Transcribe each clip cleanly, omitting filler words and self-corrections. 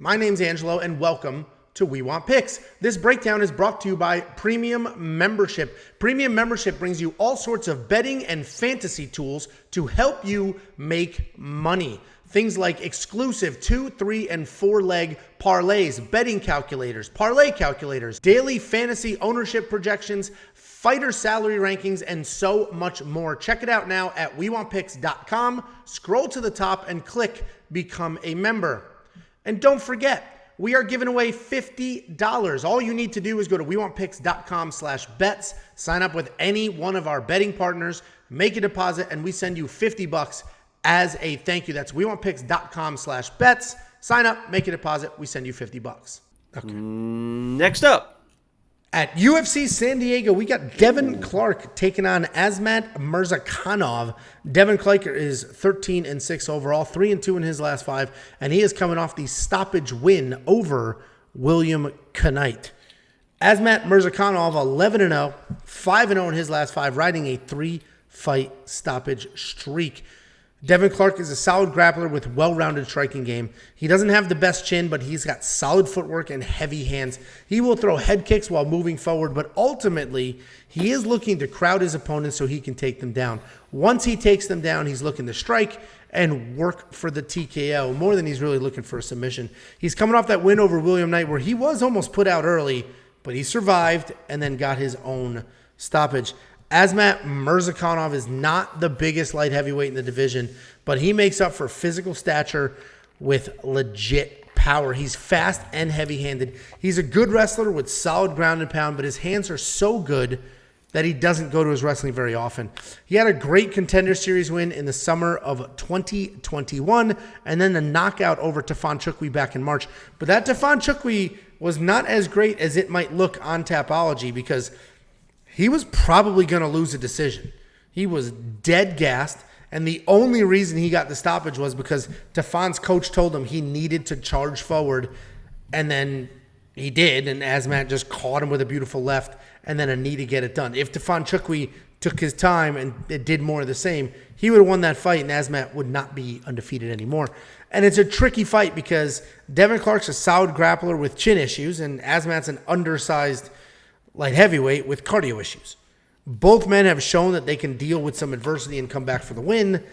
My name's Angelo, and welcome to We Want Picks. This breakdown is brought to you by Premium Membership. Premium Membership brings you all sorts of betting and fantasy tools to help you make money. Things like exclusive 2, 3, and 4 leg parlays, betting calculators, parlay calculators, daily fantasy ownership projections, fighter salary rankings, and so much more. Check it out now at WeWantPicks.com. Scroll to the top and click Become a Member. And don't forget, we are giving away $50. All you need to do is go to WeWantPicks.com/bets, sign up with any one of our betting partners, make a deposit, and we send you $50 as a thank you. That's WeWantPicks.com/bets. Sign up, make a deposit, we send you $50. Okay. Next up. At UFC San Diego, we got Devin Clark taking on Azamat Murzakanov. Devin Clark is 13-6 overall, 3-2 in his last 5, and he is coming off the stoppage win over William Knight. Azamat Murzakanov, 11-0, 5-0 in his last 5, riding a 3-fight stoppage streak. Devin Clark is a solid grappler with well-rounded striking game. He doesn't have the best chin, but he's got solid footwork and heavy hands. He will throw head kicks while moving forward, but ultimately, he is looking to crowd his opponents so he can take them down. Once he takes them down, he's looking to strike and work for the TKO more than he's really looking for a submission. He's coming off that win over William Knight where he was almost put out early, but he survived and then got his own stoppage. Azamat Murzakanov is not the biggest light heavyweight in the division, but he makes up for physical stature with legit power. He's fast and heavy-handed. He's a good wrestler with solid ground and pound, but his hands are so good that he doesn't go to his wrestling very often. He had a great Contender Series win in the summer of 2021, and then the knockout over Tafon Chukwi back in March. But that Tafon Chukwi was not as great as it might look on Tapology because he was probably going to lose a decision. He was dead gassed, and the only reason he got the stoppage was because Tafon's coach told him he needed to charge forward, and then he did, and Azamat just caught him with a beautiful left and then a knee to get it done. If Tafon Chukwi took his time and it did more of the same, he would have won that fight, and Azamat would not be undefeated anymore. And it's a tricky fight because Devin Clark's a solid grappler with chin issues, and Azamat's an undersized light heavyweight with cardio issues. Both men have shown that they can deal with some adversity and come back for the win.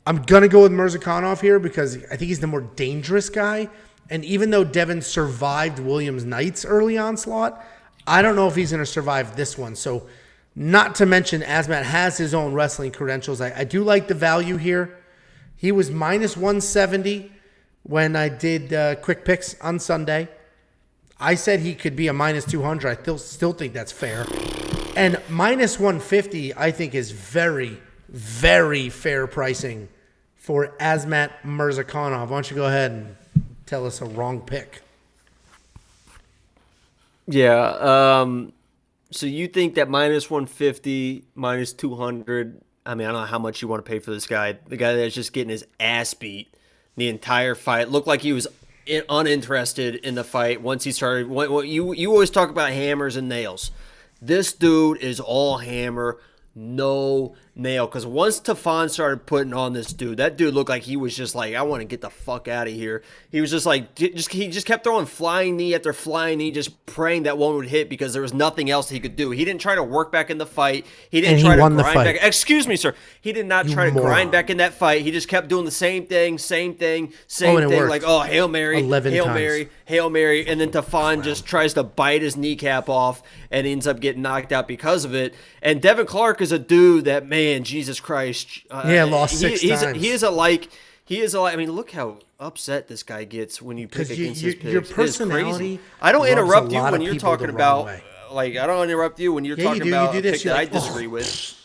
I'm going to go with Murzakanov here because I think he's the more dangerous guy. And even though Devin survived Williams Knight's early onslaught, I don't know if he's going to survive this one. So not to mention Azamat has his own wrestling credentials. I do like the value here. He was minus 170 when I did quick picks on Sunday. I said he could be a minus 200. I still think that's fair. And minus 150, I think, is very, very fair pricing for Azamat Murzakanov. Why don't you go ahead and tell us a wrong pick? Yeah. So you think that minus 150, minus 200, I mean, I don't know how much you want to pay for this guy. The guy that's just getting his ass beat the entire fight. Looked like he was uninterested in the fight once he started. You always talk about hammers and nails. This dude is all hammer, no nail. Because once Tafon started putting on this dude, that dude looked like he was just like, I want to get the fuck out of here. He was just like, he just kept throwing flying knee after flying knee, just praying that one would hit because there was nothing else he could do. He didn't try to work back in the fight. He didn't try to grind back. Excuse me, sir. He did not try to grind back in that fight. He just kept doing the same thing. Like, oh, Hail Mary, Hail Mary. And then Tafon just tries to bite his kneecap off and ends up getting knocked out because of it. And Devin Clark is a dude that, man, Jesus Christ. Lost six times. He is a like, I mean, look how upset this guy gets when you pick against his picks. Your personality. I don't interrupt you when you're talking about, like, I don't interrupt you when you're talking about a pick that I disagree with.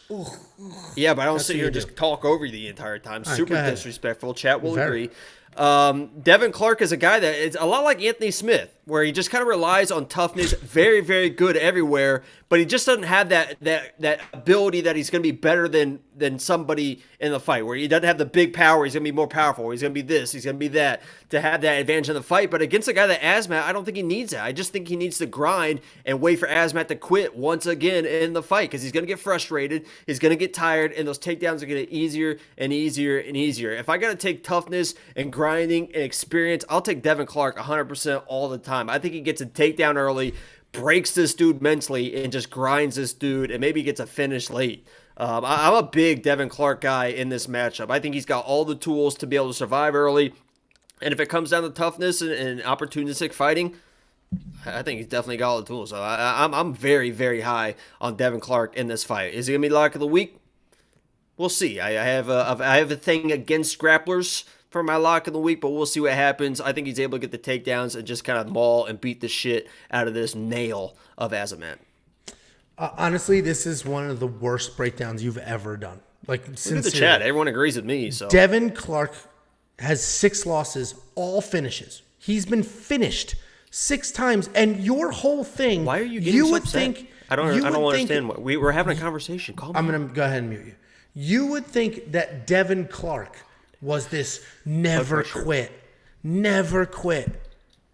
Yeah, but I don't sit here and just talk over you the entire time. Super disrespectful. Chat will agree. Devin Clark is a guy that is a lot like Anthony Smith. where he just kind of relies on toughness, very, very good everywhere, but he just doesn't have that ability that he's going to be better than somebody in the fight, where he doesn't have the big power, he's going to be more powerful, he's going to be this, he's going to be that, to have that advantage in the fight. But against a guy like Azamat, I don't think he needs that. I just think he needs to grind and wait for Azamat to quit once again in the fight, because he's going to get frustrated, he's going to get tired, and those takedowns are going to get easier and easier and easier. If I got to take toughness and grinding and experience, I'll take Devin Clark 100% all the time. I think he gets a takedown early, breaks this dude mentally, and just grinds this dude, and maybe gets a finish late. I'm a big Devin Clark guy in this matchup. I think he's got all the tools to be able to survive early. And if it comes down to toughness and opportunistic fighting, I think he's definitely got all the tools. So I'm very, very high on Devin Clark in this fight. Is he going to be lock of the week? We'll see. I have a thing against grapplers for my lock of the week, but we'll see what happens. I think he's able to get the takedowns and just kind of maul and beat the shit out of this nail of Azamat. Honestly, this is one of the worst breakdowns you've ever done. Like, sincerely. Look at the chat. Everyone agrees with me. So Devin Clark has 6 losses, all finishes. He's been finished 6 times, and your whole thing. Why are you getting so upset? I don't understand. We're having a conversation. I'm gonna go ahead and mute you. You would think that Devin Clark was this never quit.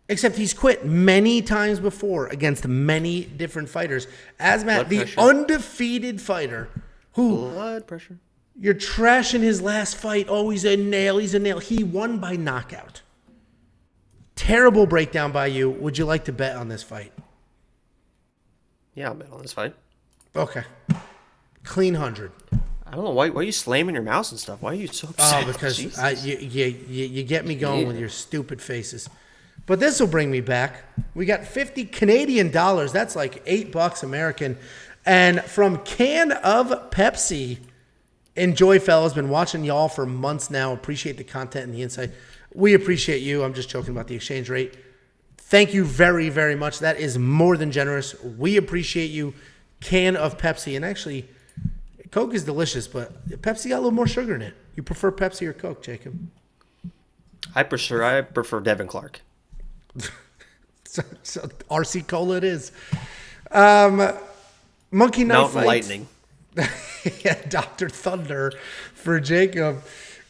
Except he's quit many times before against many different fighters. Azamat, the undefeated fighter, who blood pressure. You're trashing his last fight. Oh, he's a nail. He won by knockout. Terrible breakdown by you. Would you like to bet on this fight? Yeah, I'll bet on this fight. Okay. Clean 100. I don't know why are you slamming your mouse and stuff? Why are you so upset? Oh, because you get me going with your stupid faces. But this will bring me back. We got 50 Canadian dollars. That's like $8 American. And from Can of Pepsi. Enjoy, fellas. Been watching y'all for months now. Appreciate the content and the insight. We appreciate you. I'm just joking about the exchange rate. Thank you very, very much. That is more than generous. We appreciate you. Can of Pepsi. And actually, Coke is delicious, but Pepsi got a little more sugar in it. You prefer Pepsi or Coke, Jacob? I prefer Devin Clark. so RC Cola it is. Monkey Knife Mountain Lightning. Yeah, Dr. Thunder for Jacob.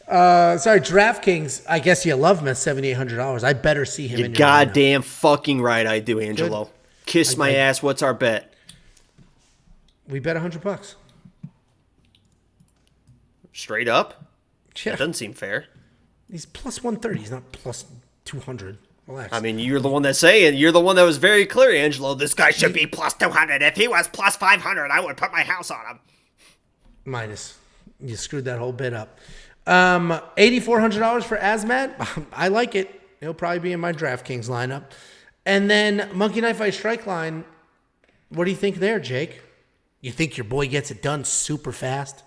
Sorry, DraftKings. I guess you love him at $7,800. I better see him. You're goddamn fucking right, I do, Angelo. Good. Kiss my ass. What's our bet? We bet $100. Straight up? Yeah. That doesn't seem fair. He's plus 130. He's not plus 200. Relax. I mean, you're the one that's saying. You're the one that was very clear, Angelo. This guy should be plus 200. If he was plus 500, I would put my house on him. Minus. You screwed that whole bit up. $8,400 for Azamat. I like it. He'll probably be in my DraftKings lineup. And then Monkey Knife Ice Strike Line. What do you think there, Jake? You think your boy gets it done super fast?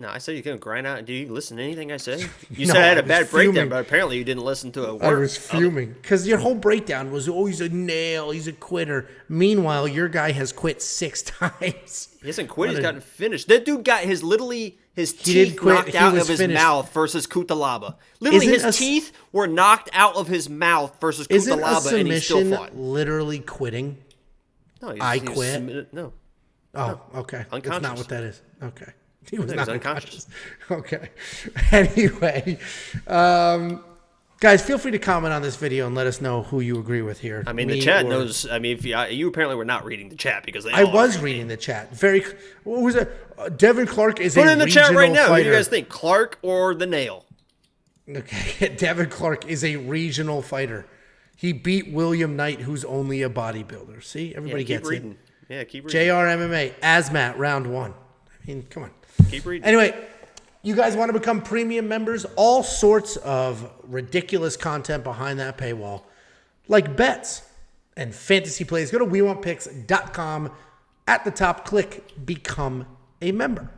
No, I said you're going to grind out. Do you listen to anything I say? You said I had a bad breakdown, but apparently you didn't listen to a word. I was fuming because your whole breakdown was, oh, he's a nail, he's a quitter. Meanwhile, your guy has quit 6 times. He hasn't quit. He's gotten finished. That dude got his teeth knocked out of his mouth versus Kutalaba. Literally, his teeth were knocked out of his mouth versus Kutalaba, and he still fought. Literally quitting? No, I quit? No. Oh, okay. Unconscious. That's not what that is. Okay. He was not unconscious. Okay. Anyway, guys, feel free to comment on this video and let us know who you agree with here. I mean, the chat knows. I mean, if you apparently were not reading the chat because I was reading the chat. What was it? Devin Clark is a regional fighter. Put it in the chat right now. Who do you guys think, Clark or the nail? Okay, Devin Clark is a regional fighter. He beat William Knight, who's only a bodybuilder. See, everybody gets reading. It. Yeah, keep reading. JR MMA, Azamat, round 1. I mean, come on. Keep reading. Anyway, you guys want to become premium members? All sorts of ridiculous content behind that paywall, like bets and fantasy plays. Go to WeWantPicks.com. At the top, click Become a Member.